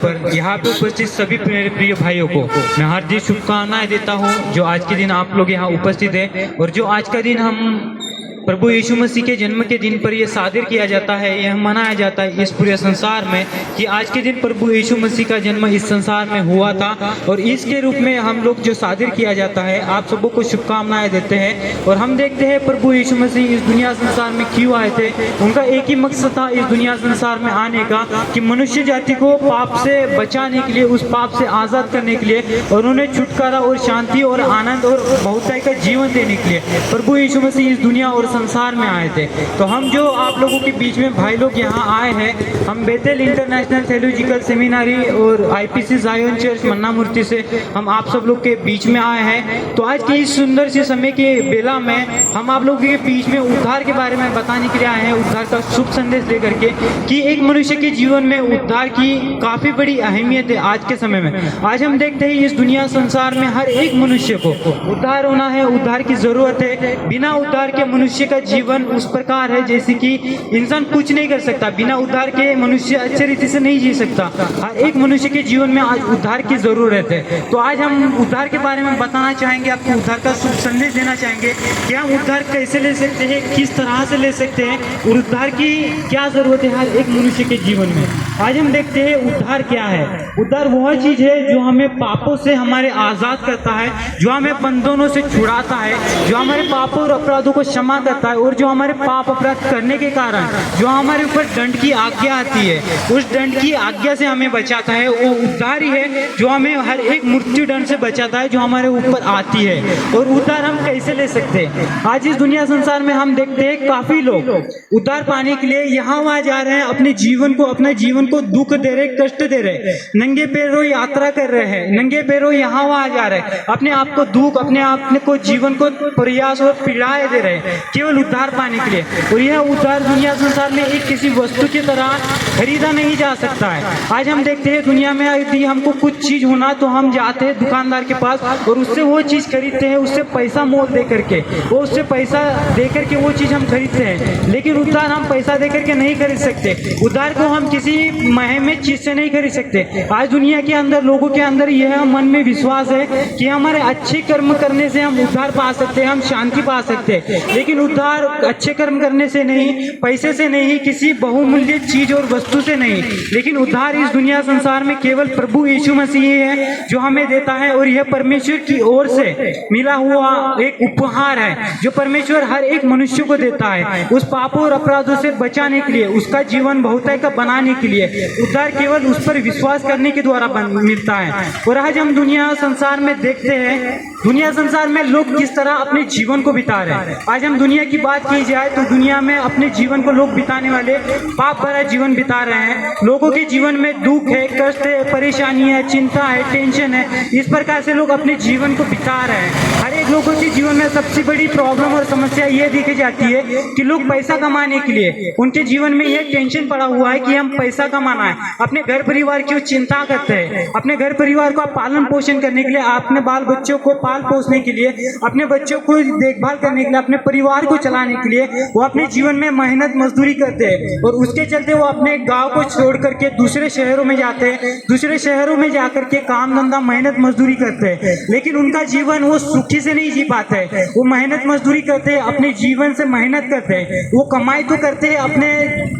पर यहाँ पे उपस्थित सभी मेरे प्रिय भाइयों को मैं हार्दिक शुभकामनाएं देता हूँ जो आज के दिन आप लोग यहाँ उपस्थित है और जो आज का दिन हम प्रभु यीशु मसीह के जन्म के दिन पर यह सादिर किया जाता है, यह मनाया जाता है इस पूरे संसार में कि आज के दिन प्रभु यीशु मसीह का जन्म इस संसार में हुआ था और इसके रूप में हम लोग जो सादिर किया जाता है आप सबों को शुभकामनाएं देते हैं। और हम देखते हैं प्रभु यीशु मसीह इस दुनिया संसार में क्यों आए थे। उनका एक ही मकसद था इस दुनिया संसार में आने का कि मनुष्य जाति को पाप से बचाने के लिए, उस पाप से आज़ाद करने के लिए और उन्हें छुटकारा और शांति और आनंद और बहुतायत का जीवन देने के लिए प्रभु यीशु मसीह इस दुनिया और संसार में आए थे। तो हम जो आप लोगों के बीच में भाई लोग यहाँ आए हैं, हम बेतेल इंटरनेशनल थेयोलॉजिकल सेमिनारी और आईपीसी जायोन चर्च मन्ना मूर्ति से हम आप सब लोग के बीच में आए हैं। तो आज के इस सुंदर से समय के बेला में हम आप लोगों के बीच में उद्धार के बारे में बताने के लिए आए हैं, उद्धार का शुभ संदेश लेकर के कि एक मनुष्य के जीवन में उद्धार की काफ़ी बड़ी अहमियत है आज के समय में। आज हम देखते हैं इस दुनिया संसार में हर एक मनुष्य को उद्धार होना है, उद्धार की ज़रूरत है। बिना उद्धार के मनुष्य का जीवन उस प्रकार है जैसे कि इंसान कुछ नहीं कर सकता। बिना उद्धार के मनुष्य अच्छे रीति से नहीं जी सकता। हर एक मनुष्य के जीवन में आज उद्धार की ज़रूरत है। तो आज हम उद्धार के बारे में बताना चाहेंगे, आपको उद्धार का शुभ संदेश देना चाहेंगे कि हम उद्धार कैसे ले सकते हैं, किस तरह से ले सकते हैं और उद्धार की क्या ज़रूरत है हर एक मनुष्य के जीवन में। आज हम देखते हैं उद्धार क्या है। उद्धार वह चीज़ है जो हमें पापों से हमारे आज़ाद करता है, जो हमें बंधनों से छुड़ाता है, जो हमारे पापों और अपराधों को क्षमा करता है और जो हमारे पाप अपराध करने के कारण जो हमारे ऊपर दंड की आज्ञा आती है, उस दंड की आज्ञा से हमें बचाता है। वो उद्धार ही है जो हमें हर एक मृत्यु दंड से बचाता है जो हमारे ऊपर आती है। और उद्धार हम कैसे ले सकते हैं? आज इस दुनिया संसार में हम देखते हैं काफ़ी लोग उद्धार पाने के लिए यहाँ वहाँ जा रहे हैं, अपने जीवन को दुख दे रहे, कष्ट दे रहे, नंगे पैरों यात्रा कर रहे हैं, नंगे पैरों यहाँ वहाँ जा रहे हैं, अपने आप को दुख, अपने आप को जीवन को प्रयास और पीड़ाएं दे रहे हैं केवल उद्धार पाने के लिए। और यह उद्धार दुनिया संसार में एक किसी वस्तु की तरह खरीदा नहीं जा सकता है। आज हम देखते हैं दुनिया में यदि हमको कुछ चीज होना तो हम जाते हैं दुकानदार के पास और उससे वो चीज खरीदते हैं, उससे पैसा मोल दे करके, वो उससे पैसा दे करके वो चीज हम खरीदते हैं। लेकिन उद्धार हम पैसा दे करके नहीं खरीद सकते। उद्धार को हम किसी महंगे चीज से नहीं खरीद सकते। आज दुनिया के अंदर लोगों के अंदर यह मन में विश्वास है कि हमारे अच्छे कर्म करने से हम उद्धार पा सकते हैं, हम शांति पा सकते हैं। लेकिन उद्धार अच्छे कर्म करने से नहीं, पैसे से नहीं, किसी बहुमूल्य चीज और वस्तु से नहीं, लेकिन उद्धार इस दुनिया संसार में केवल प्रभु यीशु मसीह है जो हमें देता है। और यह परमेश्वर की ओर से मिला हुआ एक उपहार है जो परमेश्वर हर एक मनुष्य को देता है उस पापों और अपराधों से बचाने के लिए, उसका जीवन बहुतायत का बनाने के लिए। उद्धार केवल उस पर विश्वास करने के द्वारा मिलता है। और आज हम दुनिया संसार में देखते हैं दुनिया संसार में लोग किस तरह अपने जीवन को बिता रहे हैं। आज हम दुनिया की बात की जाए तो दुनिया में अपने जीवन को लोग बिताने वाले पाप भरा जीवन बिता रहे हैं। लोगों के जीवन में दुख है, कष्ट है, परेशानी है, चिंता है, टेंशन है, इस प्रकार से लोग अपने जीवन को बिता रहे हैं। हर एक लोगों के जीवन में सबसे बड़ी प्रॉब्लम और समस्या ये देखी जाती है कि लोग पैसा कमाने के लिए उनके जीवन में यह टेंशन पड़ा हुआ है कि हम पैसा कमाना है। अपने घर परिवार की चिंता करते हैं, अपने घर परिवार का पालन पोषण करने के लिए, अपने बाल बच्चों को पाल पोसने के लिए, अपने बच्चों को देखभाल करने के लिए, अपने परिवार को चलाने के लिए वो अपने जीवन में मेहनत मजदूरी करते हैं। और उसके चलते वो अपने गांव को छोड़ करके दूसरे शहरों में जाते हैं, दूसरे शहरों में जाकर के काम धंधा मेहनत मजदूरी करते हैं। लेकिन उनका जीवन वो सुखी से नहीं जी पाते हैं। वो मेहनत मजदूरी करते हैं, अपने जीवन से मेहनत करते हैं, वो कमाई तो करते हैं अपने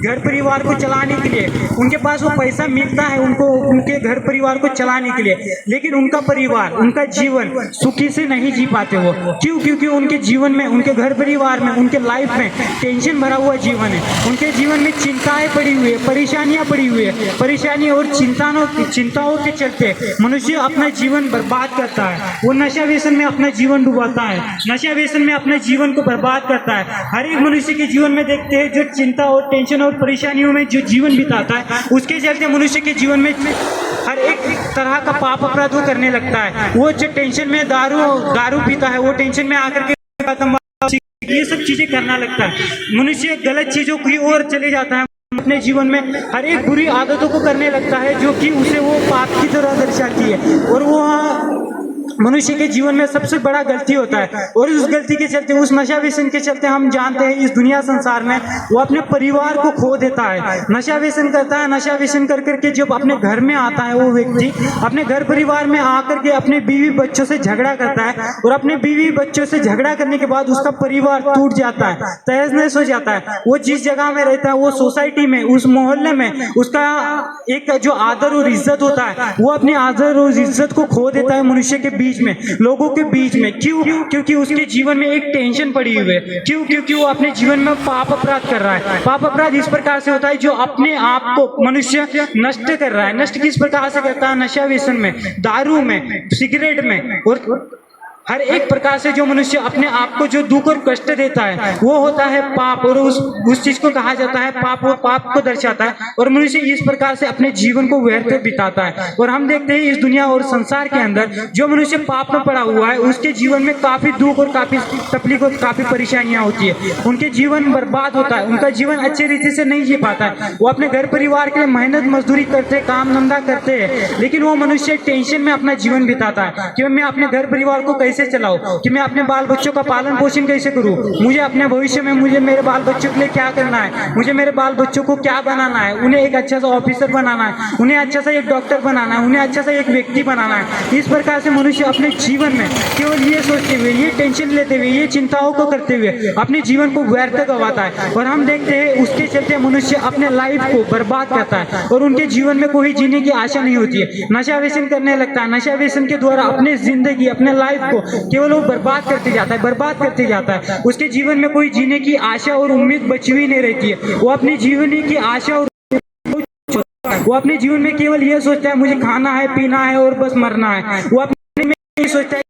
घर परिवार को चलाने के लिए, उनके पास वो पैसा मिलता है उनको उनके घर परिवार को चलाने के लिए, लेकिन उनका परिवार, उनका जीवन सुखी से नहीं जी पाते। वो क्यों? क्योंकि उनके जीवन में, उनके घर परिवार में, उनके लाइफ में टेंशन भरा हुआ जीवन है। उनके जीवन में चिंताएं पड़ी हुई है, परेशानियां पड़ी हुई है। परेशानी और चिंताओं के चलते मनुष्य अपना जीवन बर्बाद करता है। वो नशा व्यसन में अपना जीवन डुबाता है, नशा व्यसन में अपने जीवन को बर्बाद करता है। हर एक मनुष्य के जीवन में देखते हैं जो चिंता और टेंशन और परेशानियों में जो जीवन बिताता है, उसके चलते मनुष्य के जीवन में हर एक तरह का पाप अपराध वो करने लगता है। वो जो टेंशन में दारू पीता है, वो टेंशन में आकर के ये सब चीजें करना लगता है। मनुष्य गलत चीजों की ओर चले जाता है, अपने जीवन में हर एक बुरी आदतों को करने लगता है जो कि उसे वो पाप की तरह दर्शाती है। और वो मनुष्य के जीवन में सबसे बड़ा गलती होता है, और उस गलती के चलते, उस नशा व्यसन के चलते हम जानते हैं इस दुनिया संसार में वो अपने परिवार को खो देता है। नशा व्यसन करता है, नशा व्यसन कर करके जब अपने घर में आता है वो व्यक्ति अपने घर परिवार में आकर के अपने बीवी बच्चों से झगड़ा करता है, और अपने बीवी बच्चों से झगड़ा करने के बाद उसका परिवार टूट जाता है, तहस नहस हो जाता है। वो जिस जगह में रहता है, वो सोसाइटी में, उस मोहल्ले में उसका एक जो आदर और इज्जत होता है वो अपनी आदर और इज्जत को खो देता है मनुष्य के बीच में, लोगों के बीच में। क्यों? क्योंकि उसके जीवन में एक टेंशन पड़ी हुई है। क्यों? क्योंकि वो अपने जीवन में पाप अपराध कर रहा है। पाप अपराध इस प्रकार से होता है जो अपने आप को मनुष्य नष्ट कर रहा है। नष्ट किस प्रकार से करता है? नशा व्यसन में, दारू में, सिगरेट में, और हर एक प्रकार से जो मनुष्य अपने आप को जो दुख और कष्ट देता है वो होता है पाप, और उस चीज को कहा जाता है पाप। वो पाप को दर्शाता है, और मनुष्य इस प्रकार से अपने जीवन को व्यर्थ बिताता है। और हम देखते हैं इस दुनिया और संसार के अंदर जो मनुष्य पाप में पड़ा हुआ है उसके जीवन में काफी दुख और काफी तकलीफ और काफी परेशानियां होती है। उनके जीवन बर्बाद होता है, उनका जीवन अच्छे रीति से नहीं जी पाता है। वो अपने घर परिवार के लिए मेहनत मजदूरी करते, काम धंधा करते हैं, लेकिन वो मनुष्य टेंशन में अपना जीवन बिताता है कि मैं अपने घर परिवार को कैसे चलाऊं, कि मैं अपने बाल बच्चों का पालन पोषण कैसे करूं, मुझे अपने भविष्य में मुझे मेरे बाल बच्चों के लिए क्या करना है, मुझे मेरे बाल बच्चों को क्या बनाना है, उन्हें एक अच्छा सा ऑफिसर बनाना है, उन्हें अच्छा सा एक डॉक्टर बनाना है, उन्हें अच्छा सा एक व्यक्ति बनाना है। इस प्रकार से मनुष्य अपने जीवन में केवल ये सोचते हुए, ये टेंशन लेते हुए, ये चिंताओं को करते हुए अपने जीवन को व्यर्थ गवाता है। और हम देखते हैं उसके चलते मनुष्य अपने लाइफ को बर्बाद करता है, और उनके जीवन में कोई जीने की आशा नहीं होती है। नशा व्यसन करने लगता है, नशा व्यसन के द्वारा अपने जिंदगी, अपने लाइफ को केवल वो बर्बाद करते जाता है, बर्बाद करते जाता है। उसके जीवन में कोई जीने की आशा और उम्मीद बची हुई नहीं रहती है। वो अपनी जीवन की आशा और वो अपने जीवन में केवल ये सोचता है मुझे खाना है, पीना है और बस मरना है। वो अपने में ये सोचता है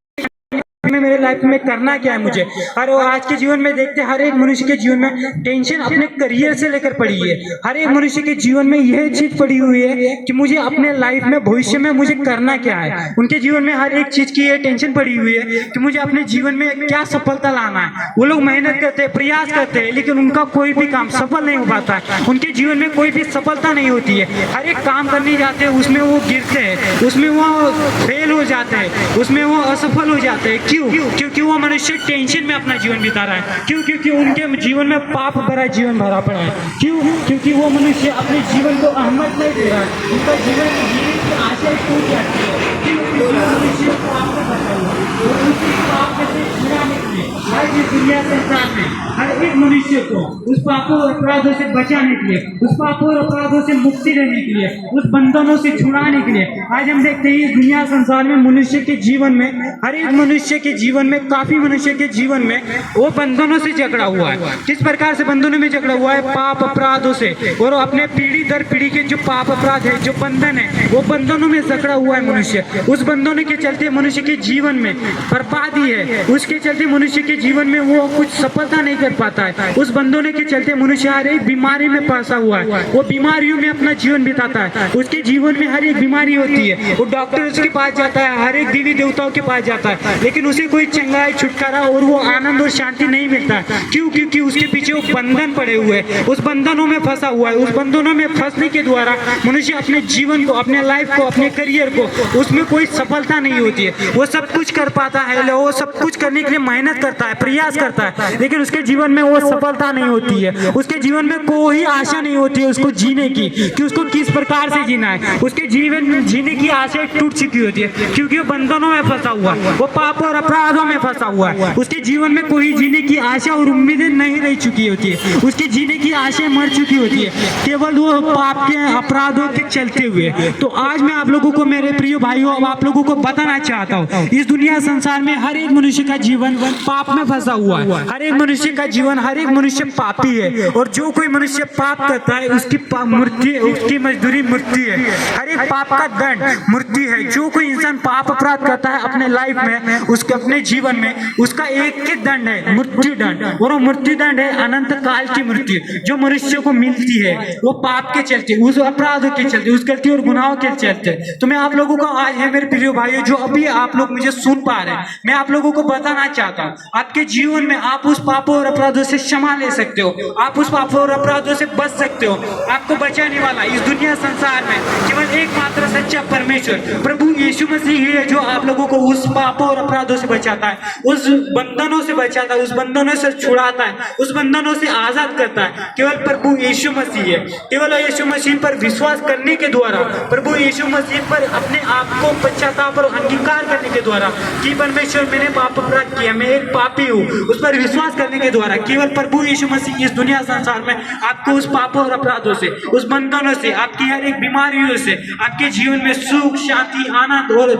मेरे लाइफ में करना क्या है मुझे। और आज के जीवन में देखते हैं हर एक मनुष्य के जीवन में टेंशन अपने करियर से लेकर पड़ी है। हर एक मनुष्य के जीवन में यह चीज पड़ी हुई है कि मुझे अपने लाइफ में, भविष्य में मुझे करना क्या है। उनके जीवन में हर एक चीज की ये टेंशन पड़ी हुई है कि मुझे अपने जीवन में क्या सफलता लाना है। वो लोग मेहनत करते हैं, प्रयास करते हैं, लेकिन उनका कोई भी काम सफल नहीं हो पाता है। उनके जीवन में कोई भी सफलता नहीं होती है। हर एक काम करने जाते हैं उसमें वो गिरते हैं, उसमें वो फेल हो जाते हैं, उसमें वो असफल हो जाते हैं। क्यों? क्योंकि वो मनुष्य टेंशन में अपना जीवन बिता रहा है। क्यों? क्योंकि उनके जीवन में पाप भरा जीवन भरा पड़ा है। क्यों? क्योंकि वो मनुष्य अपने जीवन को अहमियत नहीं दे रहा है। उनका जीवन जीने की आशा टूट जाती है। क्योंकि वो मनुष्य पाप में फंसा हुआ है। और उसी पाप में से छुड़ाने के लिए आज इस दुनिया संसार में हर एक मनुष्य को उस पापों और अपराधों से बचाने के लिए, उस पापों और अपराधों से मुक्ति देने के लिए, उस बंधनों से छुड़ाने के लिए आज हम देखते हैं इस दुनिया संसार में मनुष्य के जीवन में, हर एक मनुष्य के जीवन में, काफी मनुष्य के जीवन में वो बंधनों से जकड़ा हुआ है। किस प्रकार से बंधनों में जकड़ा हुआ है? पाप अपराधों से। और अपने पीढ़ी दर पीढ़ी के जो पाप अपराध है, जो बंधन है, वो बंधनों में जकड़ा हुआ है मनुष्य। उस बंधनों के चलते मनुष्य के जीवन में बर्बादी है। उसके चलते मनुष्य के जीवन में वो कुछ सफलता नहीं कर पाता है। उस बंधनों के चलते मनुष्य हर एक बीमारी में फंसा हुआ है। वो बीमारियों में अपना जीवन बिताता है। उसके जीवन में हर एक बीमारी होती है। वो डॉक्टर्स के पास जाता है, हर एक देवी देवताओं के पास जाता है, लेकिन उसे कोई चंगाई, छुटकारा और वो आनंद और शांति नहीं मिलता है। क्यों? क्योंकि उसके पीछे वो बंधन पड़े हुए हैं, उस बंधनों में फंसा हुआ है। उस बंधनों में फंसने के द्वारा मनुष्य अपने जीवन को, अपने लाइफ को, अपने करियर को, उसमें कोई सफलता नहीं होती है। वो सब कुछ कर पाता है, वो सब कुछ करने के लिए मेहनत करता है, प्रयास करता है, लेकिन उसके जीवन में वो सफलता नहीं होती है। उसके जीवन में कोई आशा नहीं होती है उसको जीने की, कि उसको किस प्रकार से जीना है। उसके जीवन में जीने की आशा टूट चुकी होती है, क्योंकि वो बंधनों में फंसा हुआ है, वो पाप और अपराधों में फंसा हुआ है। उसके जीवन में कोई जीने की आशा और उम्मीदें नहीं रह चुकी होती है। उसकी जीने की आशा मर चुकी होती है, केवल वो पाप के, अपराधों के चलते हुए। तो आज मैं आप लोगों को, मेरे प्रिय भाइयों, अब आप लोगों को बताना चाहता हूँ, इस दुनिया संसार में हर एक मनुष्य का जीवन पाप में फंसा हुआ है। हर एक मनुष्य का जीवन, हर एक मनुष्य पापी है। और जो कोई मनुष्य पाप करता है उसकी मृत्यु, उसकी मजदूरी मृत्यु है। हर एक पाप का दंड मृत्यु है। जो कोई इंसान पाप अपराध करता है अपने लाइफ में, उसके अपने जीवन में, उसका एक ही दंड है, मृत्यु दंड। और वो मृत्यु दंड है अनंत काल की मृत्यु, जो मनुष्य को मिलती है वो पाप के चलते, उस अपराधों के चलते, उस गलती और गुनाहों के चलते। तो मैं आप लोगों को आज है मेरे प्रिय भाइयों, जो अभी आप लोग मुझे सुन पा रहे हैं, मैं आप लोगों को बताना चाहता हूँ, आपके जीवन में आप उस पापों और अपराधों से क्षमा ले सकते हो, आप उस पापों और अपराधों से बच सकते हो। आपको बचाने वाला इस दुनिया संसार में केवल एकमात्र सच्चा परमेश्वर प्रभु यीशु मसीह ही है जो आप लोगों को उस पापों और अपराधों से बचाता है, उस बंधनों से बचाता है, उस बंधनों से छुड़ाता है, उस बंधनों से आजाद करता है। केवल प्रभु यीशु मसीह है। केवल यीशु मसीह पर विश्वास करने के द्वारा, प्रभु यीशु मसीह पर अपने आप को पश्चाताप और अंगीकार करने के द्वारा कि परमेश्वर मैंने पाप अपराध किया, मैं एक पापी हूँ, उस पर विश्वास करने के द्वारा केवल प्रभु यीशु मसीह इस दुनिया संसार में आपको उस पापों और अपराधों से, उस बंधनों से, आपकी हर एक बीमारियों से, आपके जीवन में सुख, शांति, आनंद और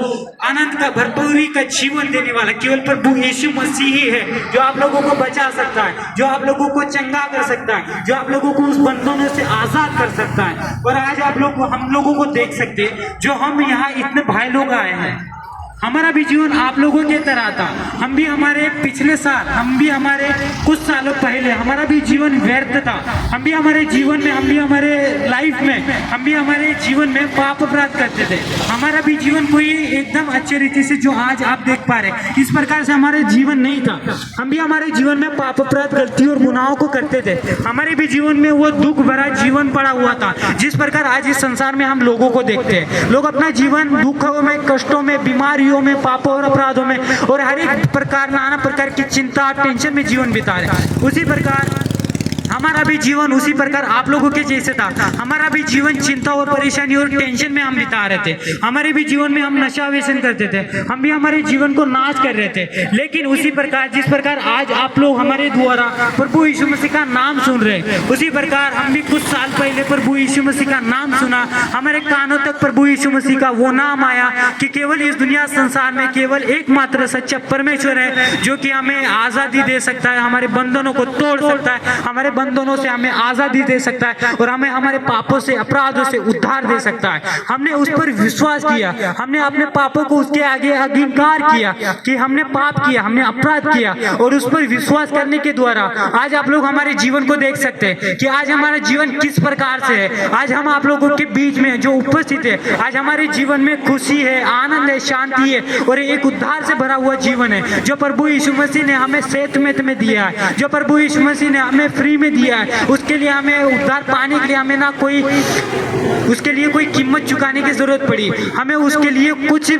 आनंद का भरपूरी का जीवन देने वाला केवल प्रभु यीशु मसीह ही है जो आप लोगों को बचा सकता है, जो आप लोगों को चंगा कर सकता है, जो आप लोगों को उस बंधनों से आजाद कर सकता है। और आज आप लोग हम लोगों को देख सकते हैं जो हम यहाँ इतने भाई लोग आए हैं, हमारा भी जीवन आप लोगों की तरह था। हम भी हमारे पिछले साल, हम भी हमारे कुछ सालों पहले हमारा भी जीवन व्यर्थ था। हम भी हमारे जीवन में, हम भी हमारे लाइफ में, हम भी हमारे जीवन में पाप अपराध करते थे। हमारा भी जीवन कोई एकदम अच्छे रीति से जो आज आप देख पा रहे इस प्रकार से हमारे जीवन नहीं था। हम भी हमारे जीवन में पाप अपराध, गलती और गुनाहों को करते थे। हमारे भी जीवन में वो दुख भरा जीवन पड़ा हुआ था जिस प्रकार आज इस संसार में हम लोगों को देखते हैं। लोग अपना जीवन दुखों में, कष्टों में, बीमारियों में, पापों और अपराधों में और हर एक प्रकार, नाना प्रकार की चिंता, टेंशन में जीवन बिता रहे हैं। उसी प्रकार हमारा भी जीवन उसी प्रकार आप लोगों के जैसे था। हमारा भी जीवन चिंता और परेशानी और टेंशन में हम बिता रहे थे। हमारे भी जीवन में हम नशा व्यसन करते थे। हम भी हमारे जीवन को नाश कर रहे थे। लेकिन उसी प्रकार जिस प्रकार आज आप लोग हमारे द्वारा प्रभु यीशु मसीह का नाम सुन रहे हैं, उसी प्रकार हम भी कुछ साल पहले प्रभु यीशु मसीह का नाम सुना। हमारे कानों तक प्रभु यीशु मसीह का वो नाम आया कि केवल इस दुनिया संसार में केवल एकमात्र सच्चा परमेश्वर है जो कि हमें आजादी दे सकता है, हमारे बंधनों को तोड़ सकता है, हमारे बंधनों से हमें आजादी दे सकता है और हमें हमारे पापों से, अपराधों से उद्धार दे सकता है। हमने उस पर विश्वास किया, हमने अपने पापों को उसके आगे अंगीकार किया कि हमने पाप किया, हमने अपराध किया और उस पर विश्वास करने के द्वारा आज आप लोग हमारे जीवन को देख सकते हैं कि आज हमारा जीवन किस प्रकार से है। आज हम आप लोगों के बीच में जो उपस्थित है, आज हमारे जीवन में खुशी है, आनंद है, शांति है और एक उद्धार से भरा हुआ जीवन है जो प्रभु यीशु मसीह ने हमें सेहतमंद में दिया है, जो प्रभु यीशु मसीह ने हमें फ्री में दिया है। उसके लिए हमें उद्धार पाने के लिए हमें ना कोई उसके लिए कोई कीमत चुकाने की जरूरत पड़ी, हमें उसके लिए कुछ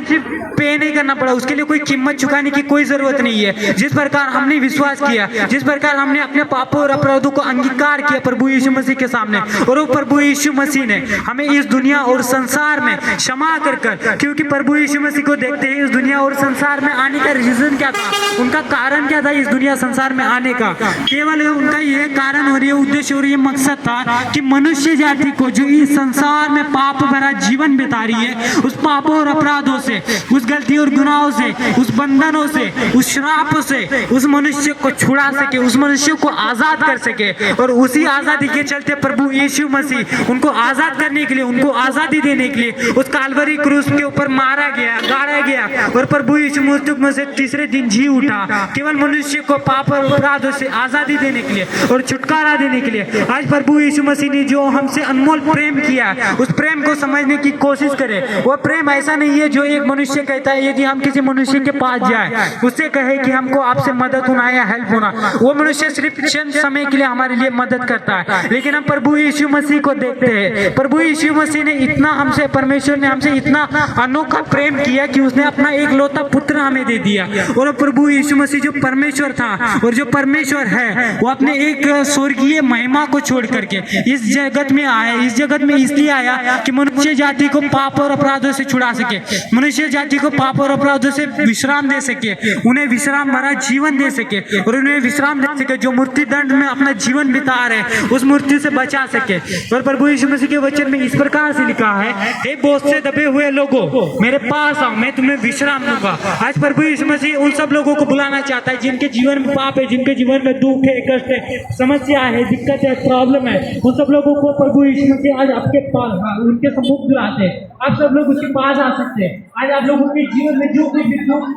पे नहीं करना पड़ा, उसके लिए कोई कीमत चुकाने की कोई जरूरत नहीं है। जिस प्रकार हमने विश्वास किया, जिस प्रकार हमने अपने पापों और अपराधों को अंगीकार किया प्रभु यीशु मसीह के सामने और वो प्रभु यीशु मसीह ने हमें इस दुनिया और संसार में क्षमा कर क्योंकि प्रभु यीशु मसीह को देखते हैं इस दुनिया और संसार में आने का रीजन क्या था, उनका कारण क्या था इस दुनिया संसार में आने का। केवल उनका ये कारण और ये उद्देश्य और ये मकसद था कि मनुष्य जाति को जो इस संसार में पाप भरा जीवन बिता रही है, उस पापों और अपराधों से, उस गलती और गुनाहों से, उस बंधनों से, उस श्राप से उस मनुष्य को छुड़ा सके, उस मनुष्य को आजाद कर सके। और उसी आजादी के चलते प्रभु यीशु मसीह उनको आजाद करने के लिए, उनको आजादी देने के लिए उस काल्वरी क्रूस के ऊपर मारा गया, गाड़ा गया और प्रभु यीशु मसीह में से तीसरे दिन जी उठा, केवल मनुष्य को पाप और अपराधों से आजादी देने के लिए और छुटकारा देने के लिए। आज प्रभु यीशु मसीह ने जो हमसे अनमोल प्रेम किया, उस प्रेम को समझने की कोशिश करें। वो प्रेम ऐसा नहीं है जो एक मनुष्य कहता है यदि हम किसी मनुष्य के पास जाए, उससे कहे कि हमको आपसे मदद होना या हेल्प होना, वो मनुष्य सिर्फ चंद समय के लिए हमारे लिए मदद करता है। लेकिन हम प्रभु यीशु मसीह को देखते हैं, प्रभु यीशु मसीह ने इतना हमसे, परमेश्वर ने हमसे इतना अनोखा प्रेम किया कि उसने अपना एक लौता पुत्र हमें दे दिया। और प्रभु यीशु मसीह जो परमेश्वर था और जो परमेश्वर है, वो अपने एक स्वर्गीय महिमा को छोड़ करके इस जगत में आया। इस जगत में इसलिए आया कि मनुष्य जाति को पाप और अपराधों से छुड़ा सके, मनुष्य जाति को पाप और अपराधों से विश्राम दे सके, उन्हें विश्राम भरा जीवन दे सके और उन्हें विश्राम दे सके जो मृत्यु दंड में अपना जीवन बिता रहे उस मृत्यु से बचा सके। और प्रभु यीशु मसीह के वचन में इस प्रकार से लिखा है, हे बोझ से दबे हुए लोगों मेरे पास आओ, मैं तुम्हें विश्राम दूंगा। आज प्रभु यीशु मसीह उन सब लोगों को बुलाना चाहता है जिनके जीवन में पाप है, जिनके जीवन में दुख है, कष्ट है, समस्या है, दिक्कत है, प्रॉब्लम है, उन सब लोगों को प्रभु यीशु मसीह आज आपके पास, उनके सम्मुख बुलाते हैं। आप सब लोग उसके पास आ सकते हैं। आज आप लोगों के जीवन में जो कोई भी दुख,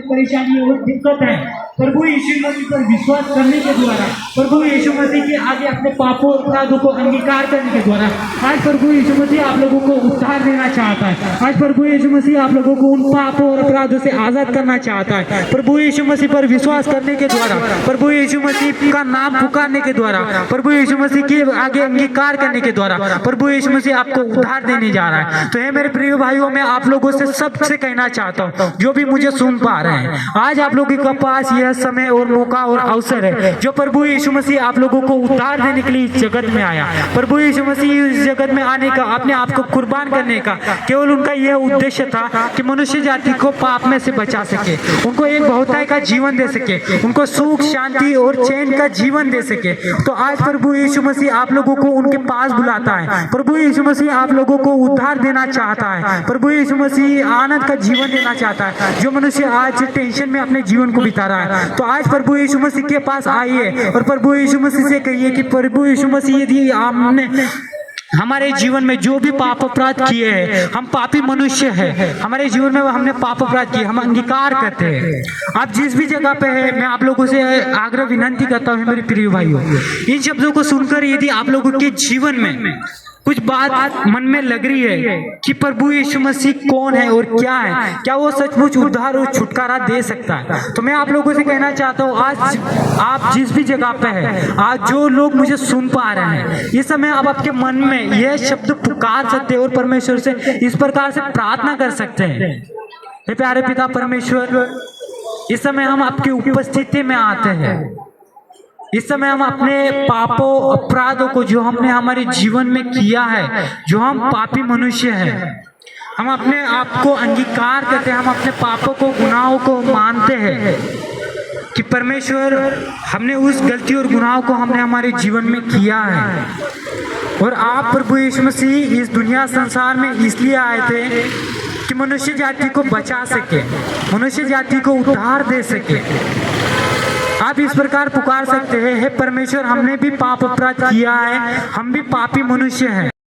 परेशानी है, वो दिक्कत है, प्रभु यीशु मसीह पर विश्वास करने के द्वारा, प्रभु यीशु मसीह के आगे अपने पापों और अपराधों को अंगीकार करने के द्वारा आज प्रभु यीशु मसीह आप लोगों को उद्धार देना चाहता है। आज प्रभु यीशु मसीह आप लोगों को उन पापों और अपराधों से आजाद करना चाहता है। प्रभु यीशु मसीह पर विश्वास करने के द्वारा, प्रभु यीशु मसीह का नाम पुकारने के द्वारा, प्रभु यीशु मसीह के आगे अंगीकार करने के द्वारा प्रभु यीशु मसीह आपको उद्धार देने जा रहा है। तो हे मेरे प्रिय भाइयों, मैं आप लोगों से सबसे कहना चाहता हूँ, जो भी मुझे सुन पा रहे हैं, आज आप लोगों के पास यह समय और मौका और अवसर है जो प्रभु यीशु मसीह आप लोगों को उद्धार देने के लिए इस जगत में आया। प्रभु यीशु मसीह इस जगत में आने का, अपने आप को कुर्बान करने का केवल उनका यह उद्देश्य था कि मनुष्य जाति को पाप में से बचा सके, उनको एक बहुताय का जीवन दे सके, उनको सुख शांति और चैन का जीवन दे सके। तो आज प्रभु यीशु मसीह आप लोगों को उनके पास बुलाता है। प्रभु यीशु मसीह आप लोगों को उद्धार देना चाहता है। प्रभु यीशु मसीह आनंद का जीवन देना चाहता है। जो मनुष्य आज टेंशन में अपने जीवन को बिता रहा है, तो आज प्रभु यीशु मसीह के पास आइए और प्रभु यीशु मसीह से कहिए कि प्रभु यीशु मसीह, यदि आपने हमारे जीवन में जो भी पाप अपराध किए हैं, हम पापी मनुष्य हैं, हमारे जीवन में हमने पाप अपराध किए, हम अंगीकार करते हैं। आप जिस भी जगह पे है, मैं आप लोगों से आग्रह विनंती करता हूँ मेरे प्रिय भाइयों, इन शब्दों को सुनकर यदि आप लोगों के जीवन में कुछ बात मन में लग रही है कि प्रभु यीशु मसीह कौन है और क्या है, क्या वो सचमुच उद्धार और छुटकारा दे सकता है, तो मैं आप लोगों से कहना चाहता हूँ, आज आप जिस भी जगह पे है, आज जो लोग मुझे सुन पा रहे हैं, इस समय आप आपके मन में यह शब्द पुकार सकते हैं और परमेश्वर से इस प्रकार से प्रार्थना कर सकते हैं। हे प्यारे पिता परमेश्वर, इस समय हम आपकी उपस्थिति में आते हैं। इस समय हम अपने पापों अपराधों को, जो हमने हमारे जीवन में किया है, जो हम पापी मनुष्य हैं, हम अपने आप को अंगीकार करते हैं, हम अपने पापों को, गुनाहों को मानते हैं कि परमेश्वर हमने उस गलती और गुनाहों को हमने हमारे जीवन में किया है। और आप प्रभु यीशु मसीह इस दुनिया संसार में इसलिए आए थे कि मनुष्य जाति को बचा सके, मनुष्य जाति को उद्धार दे सके। आप इस प्रकार पुकार सकते हैं, हे परमेश्वर, हमने भी पाप अपराध किया है, हम भी पापी मनुष्य हैं।